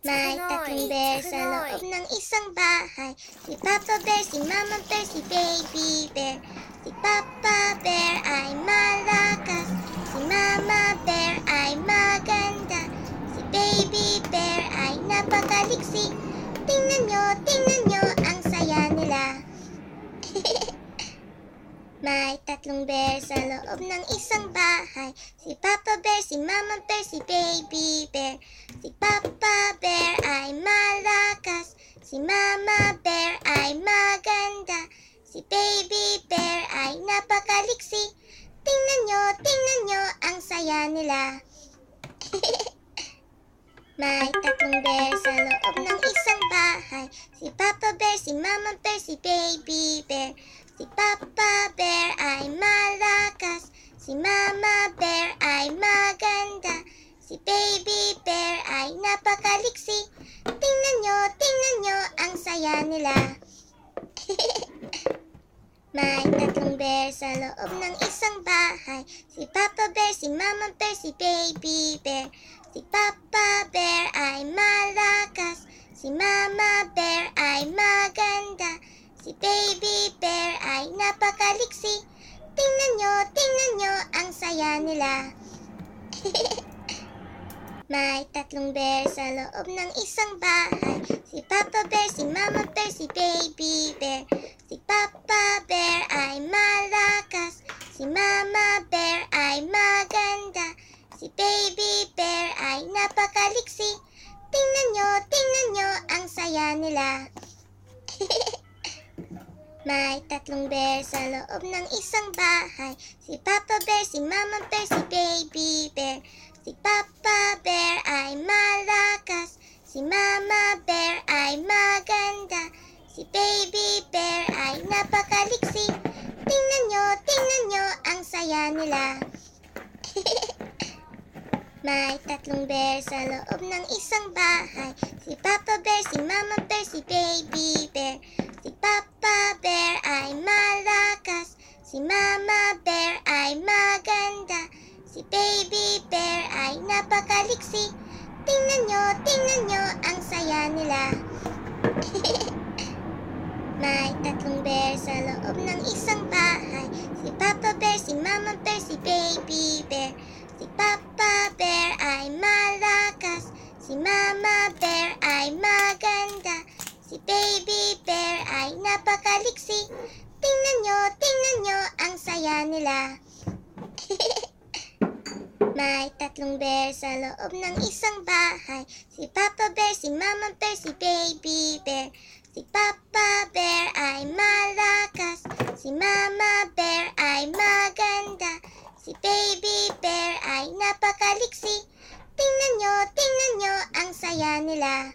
May tatlong bear sa loob ng isang bahay. Si Papa Bear, si Mama Bear, si Baby Bear. Si Papa Bear ay malakas, si Mama Bear ay maganda, si Baby Bear ay napakaliksi. Tingnan nyo, ang saya nila. May tatlong bear sa loob ng isang bahay. Si Papa Bear, si Mama Bear, si Baby Bear. Si Papa Bear ay malakas, si Mama Bear ay maganda, si Baby Bear ay napakaliksi. Tingnan nyo, ang saya nila. May tatlong bear sa loob ng isang bahay. Si Papa Bear, si Mama Bear, si Baby Bear. Si Papa Bear ay malakas, si Mama Bear ay maganda, si Baby Bear ay napakaliksi. Tingnan nyo, ang saya nila. May tatlong bear sa loob ng isang bahay. Si Papa Bear, si Mama Bear, si Baby Bear. Si Papa Bear ay malakas, si Mama Bear ay maganda, si Baby Bear ay napakaliksi. Tingnan nyo, ang saya nila. May tatlong bear sa loob ng isang bahay. Si Papa Bear, si Mama Bear, si Baby Bear. Si Papa Bear ay malakas, si Mama Bear ay maganda, si Baby Bear ay napakaliksi. Tingnan nyo, ang saya nila. May tatlong bear sa loob ng isang bahay. Si Papa Bear, si Mama Bear, si Baby Bear. Si Papa Bear ay malakas, si Mama Bear ay maganda, si Baby Bear ay napakaliksi. Tingnan nyo, ang saya nila. May tatlong bear sa loob ng isang bahay. Si Papa Bear, si Mama Bear, si Baby Bear. Si Papa Bear ay malakas, si Mama Bear ay maganda, si Baby Bear ay napakaliksi. Tingnan nyo, ang saya nila. May tatlong bear sa loob ng isang bahay. Si Papa Bear, si Mama Bear, si Baby Bear. Si Papa Bear ay malakas, si Mama Bear ay maganda, si Baby Bear ay napakaliksi. Tingnan nyo, ang saya nila. May tatlong bear sa loob ng isang bahay. Si Papa Bear, si Mama Bear, si Baby Bear. Si Papa Bear ay malakas, si Mama Bear ay maganda, si Baby Bear ay napakaliksi. Tingnan nyo, ang saya nila.